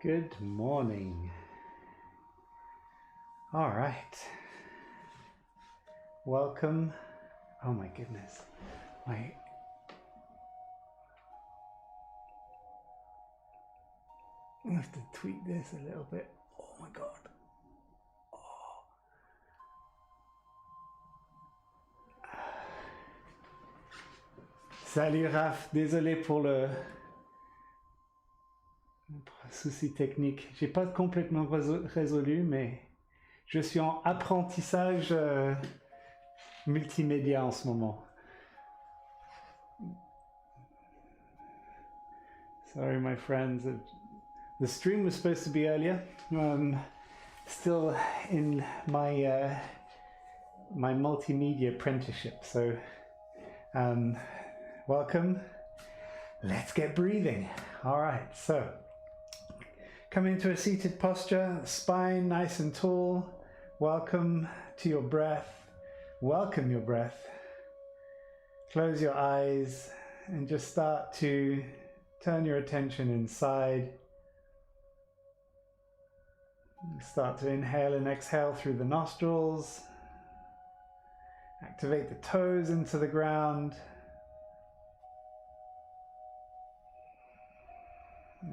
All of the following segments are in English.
Good morning. All right. Welcome. Oh my goodness. I have to tweak this a little bit. Oh my God. Oh. Salut Raph, désolé pour le souci technique. J'ai pas complètement résolu, mais je suis en apprentissage multimédia en ce moment. Sorry, my friends. The stream was supposed to be earlier. Still in my my multimedia apprenticeship. So, welcome. Let's get breathing. All right. So, come into a seated posture, spine nice and tall. Welcome to your breath. Welcome your breath. Close your eyes and just start to turn your attention inside. Start to inhale and exhale through the nostrils. Activate the toes into the ground.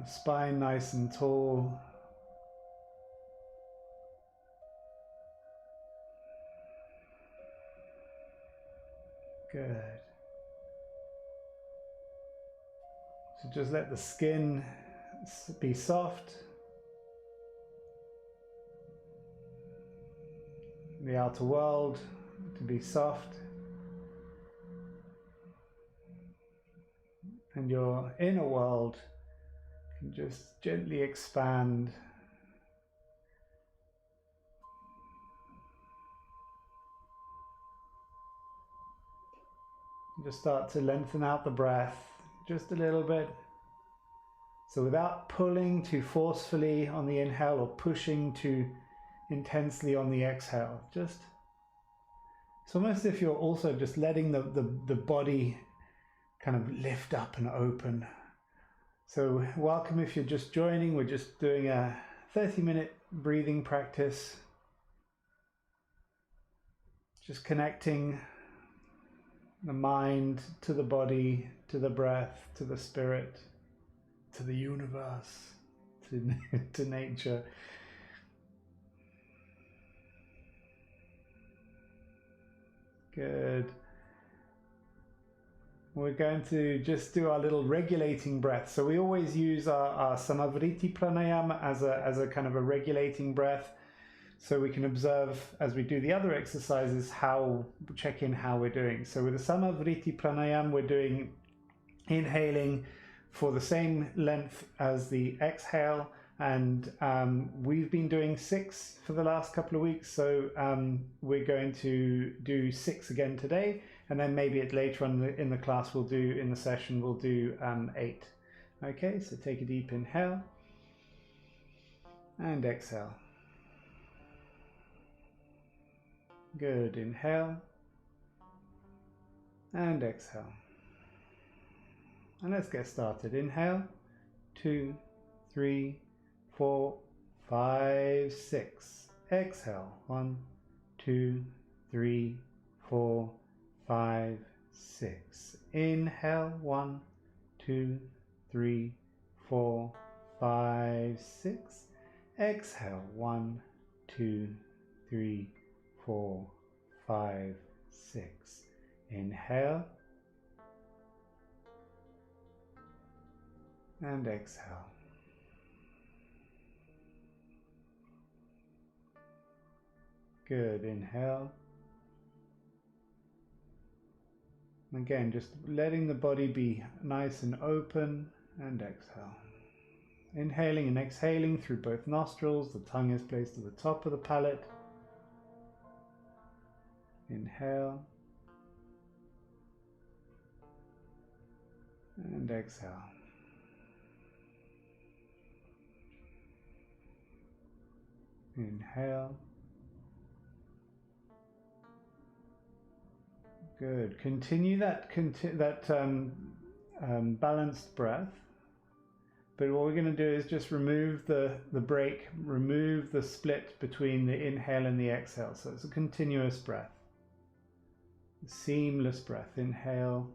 Spine nice and tall. Good. So just let the skin be soft. The outer world to be soft. And your inner world can just gently expand. Just start to lengthen out the breath just a little bit. So without pulling too forcefully on the inhale or pushing too intensely on the exhale, just it's almost as if you're also just letting the body kind of lift up and open. So welcome if you're just joining. We're just doing a 30-minute breathing practice, just connecting the mind to the body, to the breath, to the spirit, to the universe, to nature. Good. We're going to just do our little regulating breath. So we always use our Samavriti Pranayama as a kind of a regulating breath. So we can observe as we do the other exercises check in how we're doing. So with the Samavriti Pranayama, we're doing inhaling for the same length as the exhale. And we've been doing 6 for the last couple of weeks. So we're going to do 6 again today. And then maybe later on in the class we'll do, in the session, we'll do 8. Okay, so take a deep inhale and exhale. Good, inhale and exhale. And let's get started. Inhale, 2, 3, 4, 5, 6. Exhale, 1, 2, 3, 4, 5, 6. Inhale, 1, 2, 3, 4, 5, 6. Exhale, 1, 2, 3, 4, 5, 6. Inhale and exhale. Good, inhale. Again, just letting the body be nice and open, and exhale. Inhaling and exhaling through both nostrils. The tongue is placed at the top of the palate. Inhale and exhale. Inhale. Good. Continue that balanced breath But what we're going to do is just remove the break, remove the split between the inhale and the exhale. So it's a continuous breath. A seamless breath. Inhale.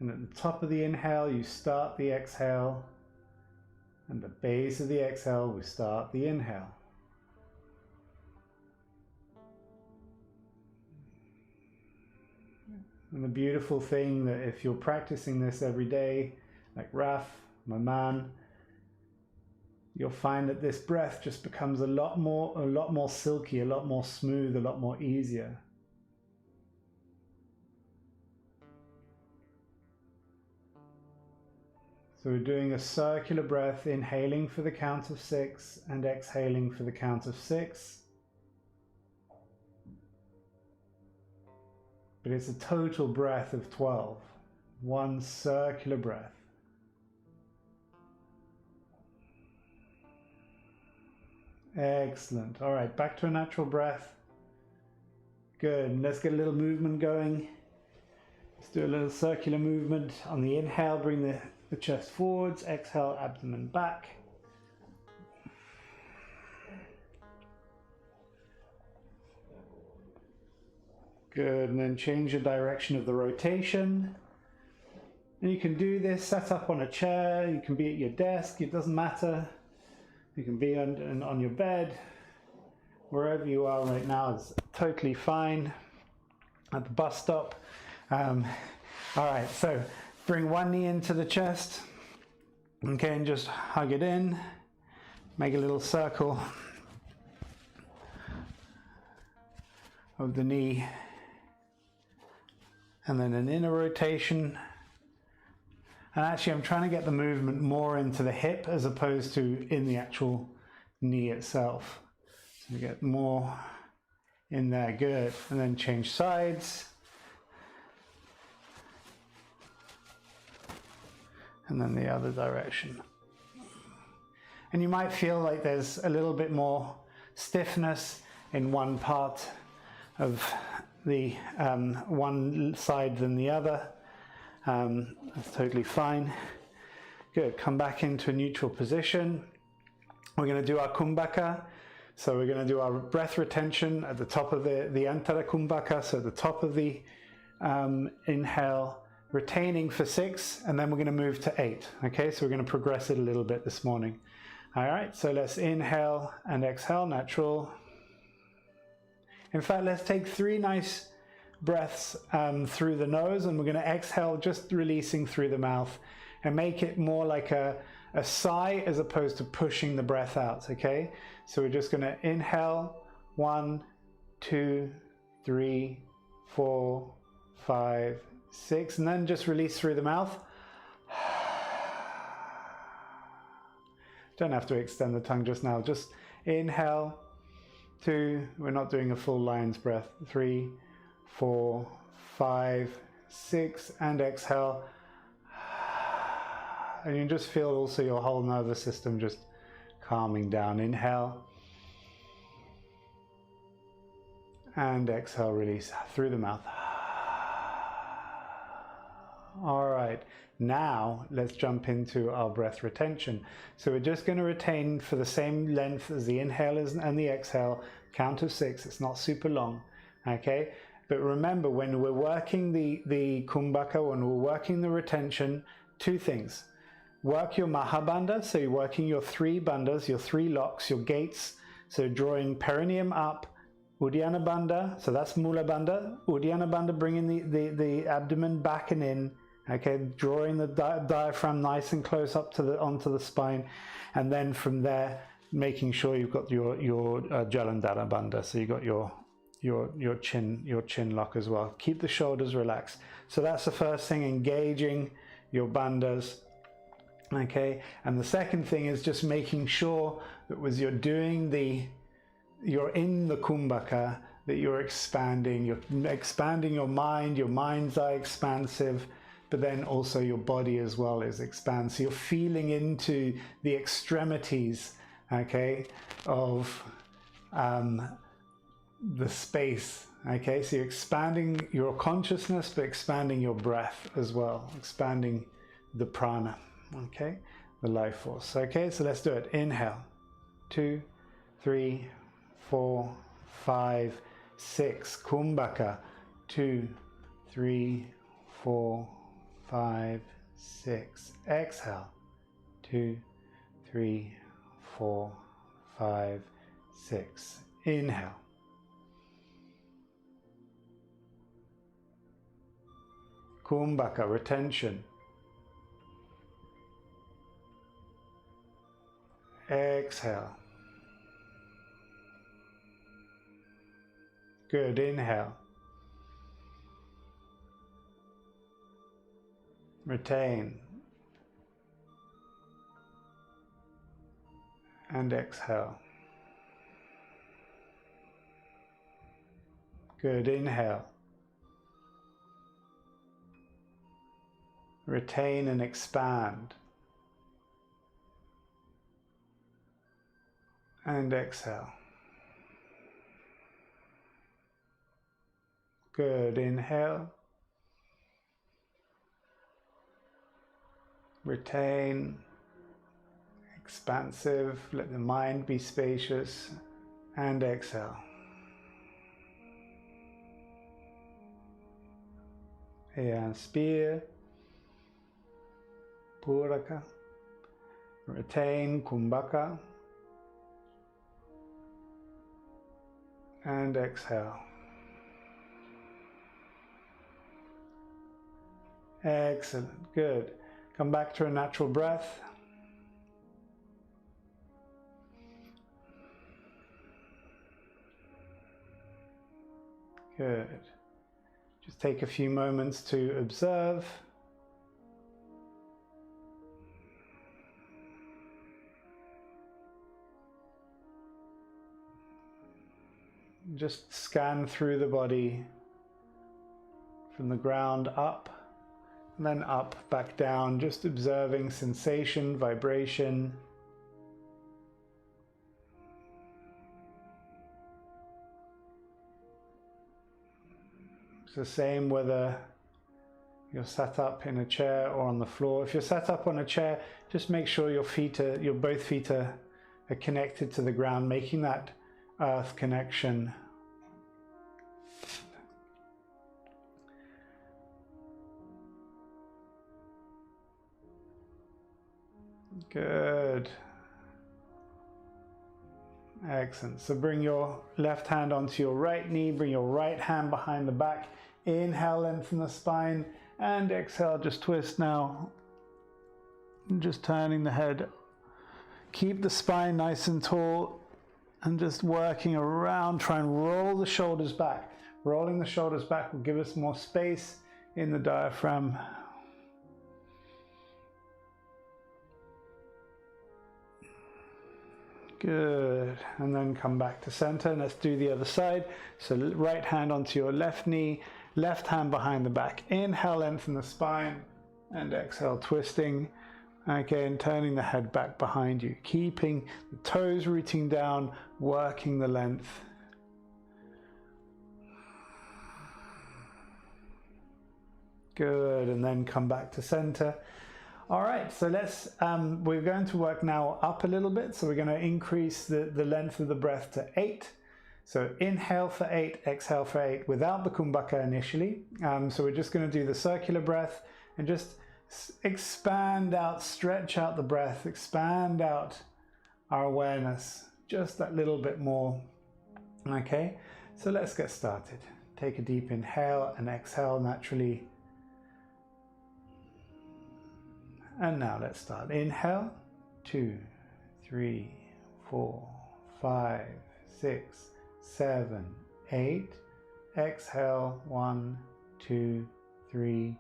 And at the top of the inhale, you start the exhale. And the base of the exhale, we start the inhale. And the beautiful thing that if you're practicing this every day, like Raf, my man, you'll find that this breath just becomes a lot more silky, a lot more smooth, a lot more easier. So we're doing a circular breath, inhaling for the count of 6 and exhaling for the count of 6. But it's a total breath of 12. One circular breath. Excellent. All right, back to a natural breath. Good. And let's get a little movement going. Let's do a little circular movement. On the inhale, bring the chest forwards. Exhale, abdomen back. Good. And then change the direction of the rotation. And you can do this set up on a chair. You can be at your desk. It doesn't matter. You can be on your bed, wherever you are right now is totally fine. At the bus stop. All right, so bring one knee into the chest. Okay, and just hug it in. Make a little circle of the knee. And then an inner rotation. And actually I'm trying to get the movement more into the hip as opposed to in the actual knee itself. So you get more in there, good. And then change sides. And then the other direction. And you might feel like there's a little bit more stiffness in one part of the one side than the other. That's totally fine. Good, come back into a neutral position. We're going to do our kumbhaka. So we're going to do our breath retention at the top of the Antara kumbhaka, so at the top of the inhale, retaining for 6, and then we're going to move to 8. Okay, so we're going to progress it a little bit this morning. All right, so let's inhale and exhale, natural. In fact, let's take 3 nice breaths through the nose, and we're going to exhale, just releasing through the mouth, and make it more like a sigh as opposed to pushing the breath out. Okay, so we're just going to inhale 1, 2, 3, 4, 5, 6, and then just release through the mouth. Don't have to extend the tongue just now, just inhale 2, we're not doing a full lion's breath, 3, 4, 5, 6, and exhale. And you just feel also your whole nervous system just calming down. Inhale and exhale, release through the mouth. All right, now let's jump into our breath retention. So we're just going to retain for the same length as the inhale and the exhale, count of 6. It's not super long, okay? But remember, when we're working the kumbhaka, when we're working the retention, 2 things. Work your mahabandha, so you're working your 3 bandhas, your 3 locks, your gates. So drawing perineum up, uddiyana bandha, so that's mula bandha. Uddiyana bandha, bringing the abdomen back and in. Okay, drawing the diaphragm nice and close up to onto the spine, and then from there, making sure you've got your Jalandhara bandha, so you got your chin lock as well. Keep the shoulders relaxed. So that's the first thing, engaging your bandhas. Okay, and the second thing is just making sure that as you're doing you're in the kumbhaka, that you're expanding your mind, your mind's eye expansive, but then also your body as well is expansive. So you're feeling into the extremities, okay, of the space. Okay, so you're expanding your consciousness, but expanding your breath as well, expanding the prana. Okay, the life force. Okay, so let's do it. Inhale. 2, 3, 4, 5, 6. Kumbhaka. 2, 3, 4, 5, 6. Exhale. 2, 3, 4, 5, 6. Inhale. Kumbhaka, retention. Exhale. Good. Inhale. Retain. And exhale. Good. Inhale. Retain and expand. And exhale. Good. Inhale. Retain. Expansive. Let the mind be spacious. And exhale. Inspire. Puraka. Retain. Kumbhaka. And exhale. Excellent. Good. Come back to a natural breath. Good. Just take a few moments to observe. Just scan through the body from the ground up, and then up, back down, just observing sensation, vibration. It's the same whether you're sat up in a chair or on the floor. If you're sat up on a chair, just make sure your both feet are connected to the ground, making that earth connection. Good. Excellent. So bring your left hand onto your right knee, bring your right hand behind the back. Inhale, lengthen the spine, and exhale, just twist now. Just turning the head. Keep the spine nice and tall, and just working around. Try and roll the shoulders back. Rolling the shoulders back will give us more space in the diaphragm. Good. And then come back to center. And let's do the other side. So right hand onto your left knee, left hand behind the back. Inhale, lengthen the spine, and exhale, twisting. Again, turning the head back behind you, keeping the toes rooting down, working the length. Good, and then come back to center. All right, so we're going to work now up a little bit. So we're going to increase the length of the breath to 8. So inhale for 8, exhale for 8 without the kumbhaka initially. So we're just going to do the circular breath and just expand out, stretch out the breath, expand out our awareness just that little bit more. Okay, so let's get started. Take a deep inhale and exhale naturally. And now let's start. Inhale, 2, 3, 4, 5, 6, 7, 8. Exhale, 1, 2, 3,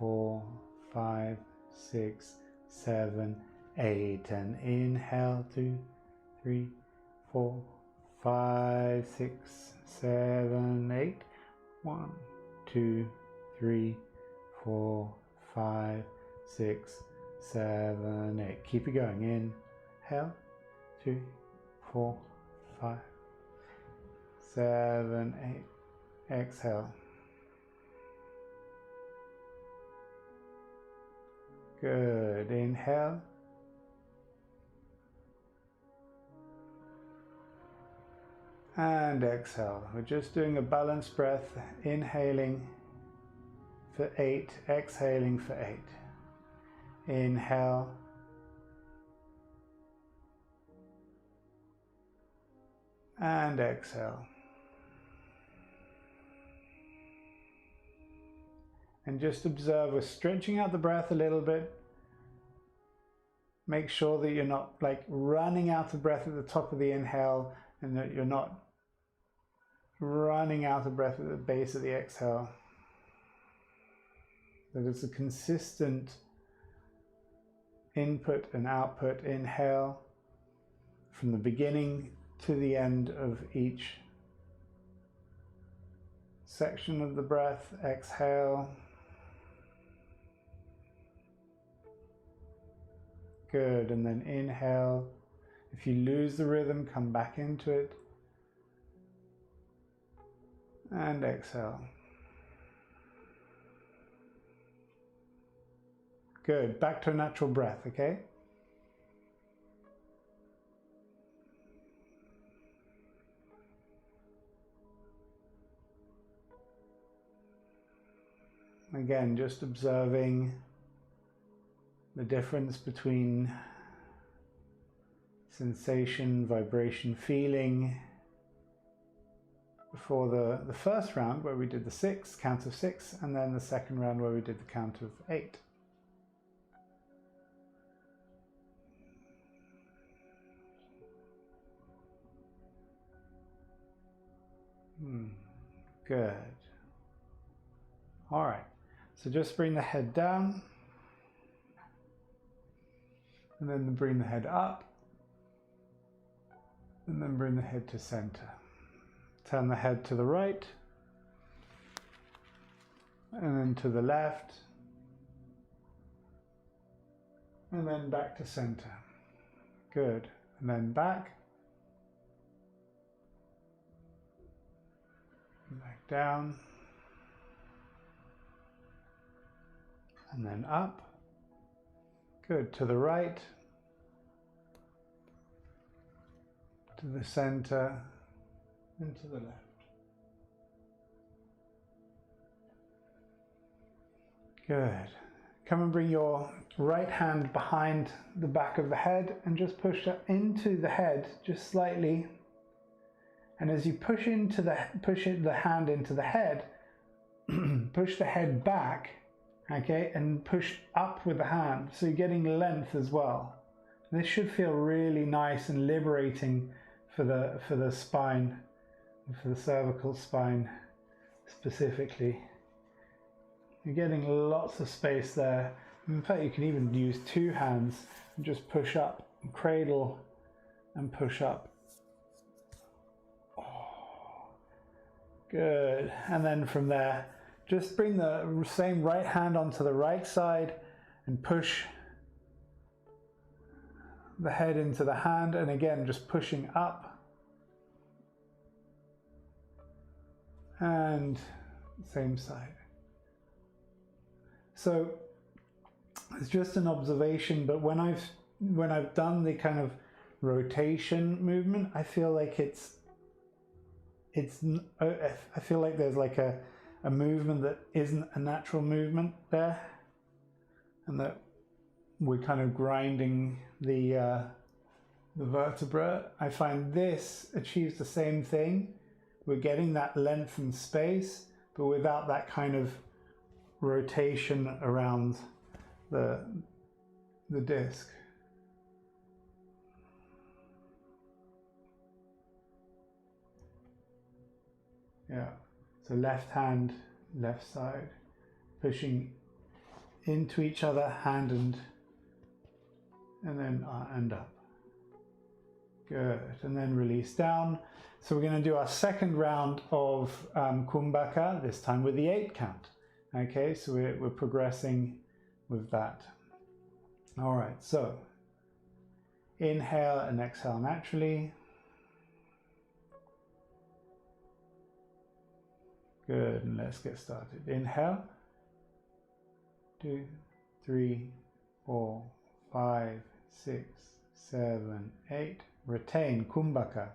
4, 5, 6, 7, 8. And inhale, 2, 3, 4, 5, 6, 7, 8. 1, 2, 3, 4, 5, 6, 7, 8. Keep it going. Inhale, 2, 4, 5, 7, 8. Exhale. Good. Inhale. And exhale. We're just doing a balanced breath, inhaling for 8, exhaling for 8. Inhale. And exhale. And just observe, we're stretching out the breath a little bit. Make sure that you're not like running out of breath at the top of the inhale and that you're not running out of breath at the base of the exhale. That it's a consistent input and output. Inhale from the beginning to the end of each section of the breath. Exhale. Good. And then inhale. If you lose the rhythm, come back into it. And exhale. Good. Back to a natural breath, okay? Again, just observing the difference between sensation, vibration, feeling before the first round where we did the 6, count of 6, and then the second round where we did the count of 8. Good. All right, so just bring the head down and then bring the head up and then bring the head to center. Turn the head to the right and then to the left and then back to center. Good. And then back down and then up. Good. To the right, to the center, and to the left. Good. Come and bring your right hand behind the back of the head and just push it into the head just slightly. And as you push the hand into the head, push the head back, okay, and push up with the hand, so you're getting length as well. This should feel really nice and liberating for the spine, for the cervical spine specifically. You're getting lots of space there. In fact, you can even use 2 hands and just push up, cradle and push up. Good. And then from there, just bring the same right hand onto the right side and push the head into the hand, and again just pushing up and same side. So it's just an observation, but when I've done the kind of rotation movement, I feel like I feel like there's like a movement that isn't a natural movement there, and that we're kind of grinding the vertebra. I find this achieves the same thing. We're getting that length and space, but without that kind of rotation around the disc. Yeah, so left hand, left side, pushing into each other, hand and then and up. Good, and then release down. So we're going to do our second round of Kumbhaka, this time with the 8 count. Okay, so we're progressing with that. All right, so inhale and exhale naturally. Good, and let's get started. Inhale, 2, 3, 4, 5, 6, 7, 8. Retain, kumbhaka.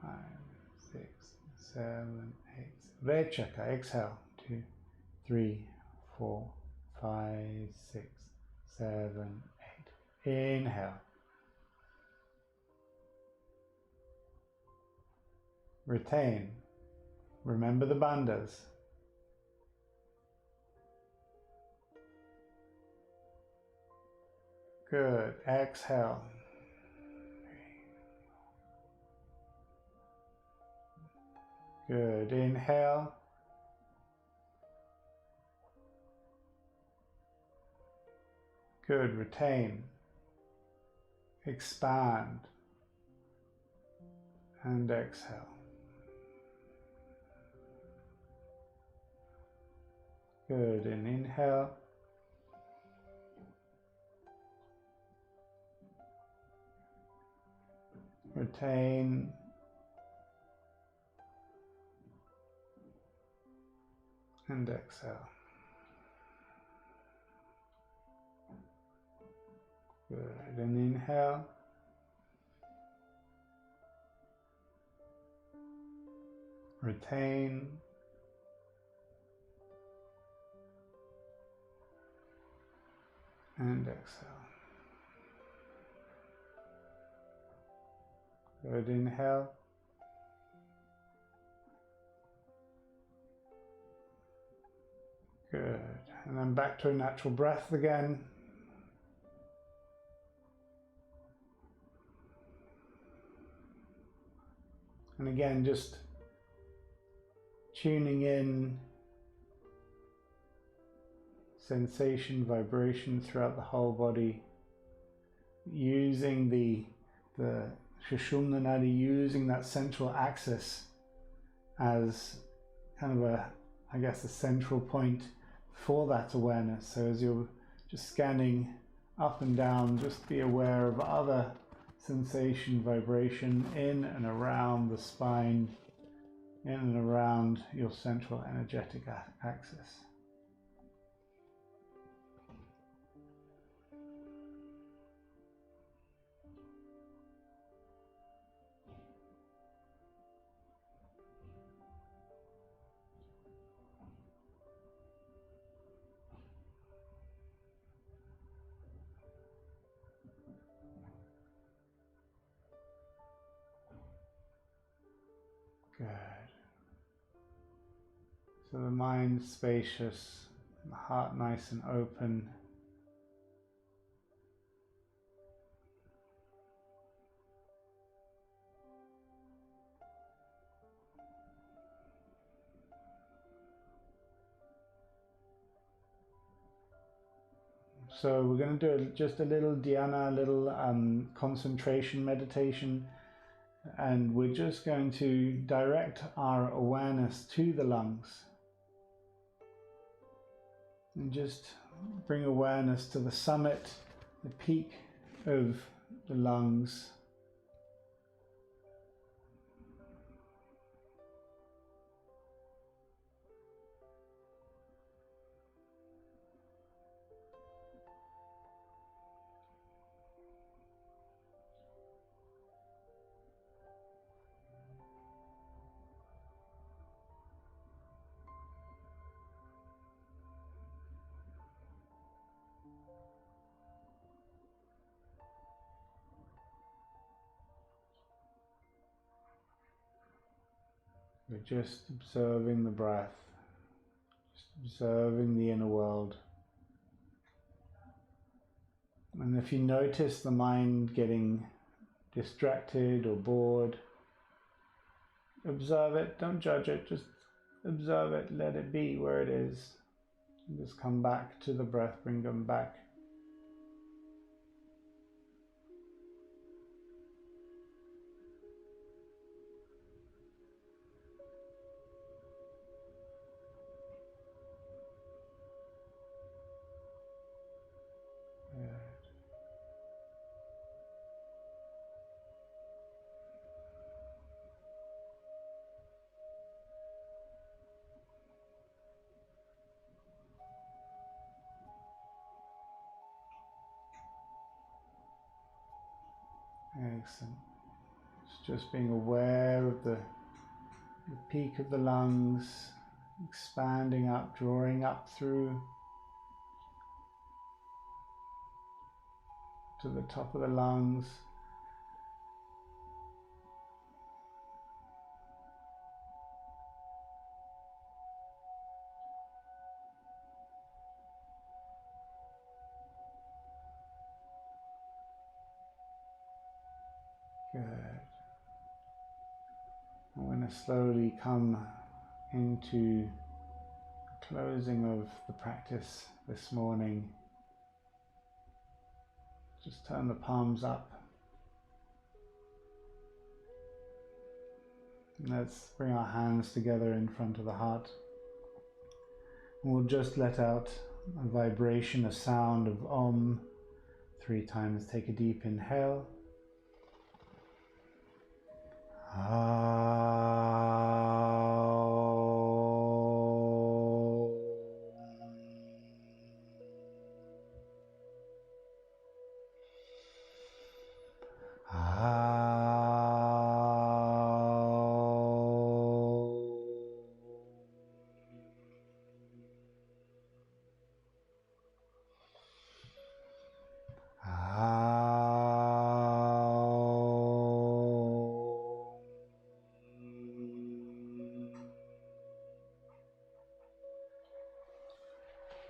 5, 6, 7, 8. Rechaka, exhale. 2, 3, 4, 5, 6, 7, 8. Inhale. Retain. Remember the bandhas. Good. Exhale. Good. Inhale. Good. Retain. Expand. And exhale. Good. And inhale. Retain. And exhale. Good. And inhale. Retain. And exhale. Good. Inhale. Good. And then back to a natural breath again. And again, just tuning in sensation, vibration throughout the whole body, using the Sushumna Nadi, using that central axis as kind of a, I guess, a central point for that awareness. So as you're just scanning up and down, just be aware of other sensation, vibration in and around the spine, in and around your central energetic axis. Good. So the mind spacious, the heart nice and open. So we're going to do just a little dhyana, a little concentration meditation. And we're just going to direct our awareness to the lungs. And just bring awareness to the summit, the peak of the lungs. We're just observing the breath, just observing the inner world. And if you notice the mind getting distracted or bored, observe it, don't judge it, just observe it, let it be where it is. And just come back to the breath, bring them back. Excellent. Just being aware of the peak of the lungs, expanding up, drawing up through to the top of the lungs. Good. I'm going to slowly come into the closing of the practice this morning. Just turn the palms up. And let's bring our hands together in front of the heart. And we'll just let out a vibration, a sound of Om 3 times. Take a deep inhale.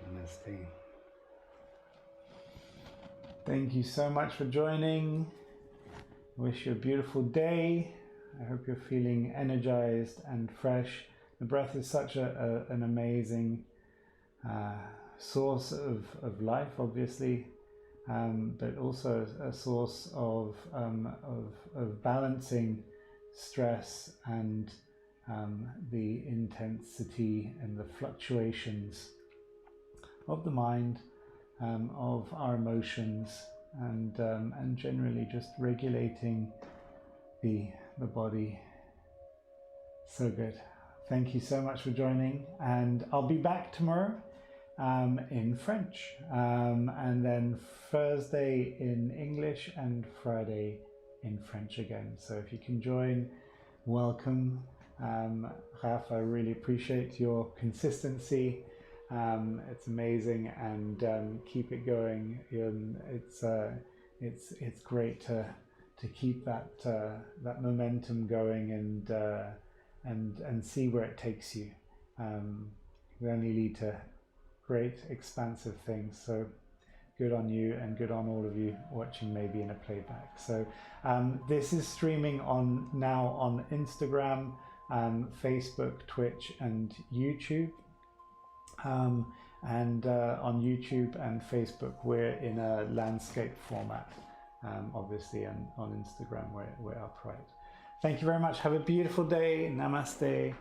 Namaste. Thank you so much for joining. Wish you a beautiful day. I hope you're feeling energized and fresh. The breath is such an amazing source of life, obviously, but also a source of balancing stress and the intensity and the fluctuations of the mind, of our emotions, and generally just regulating the body. So good. Thank you so much for joining, and I'll be back tomorrow in French, and then Thursday in English, and Friday in French again. So if you can join, welcome. Raf, I really appreciate your consistency. It's amazing, and keep it going. It's great to keep that momentum going, and see where it takes you. It only lead to great expansive things. So good on you, and good on all of you watching maybe in a playback. So this is streaming now on Instagram, Facebook, Twitch, and YouTube. And on YouTube and Facebook we're in a landscape format, obviously, and on Instagram we're upright. Thank you very much. Have a beautiful day. Namaste.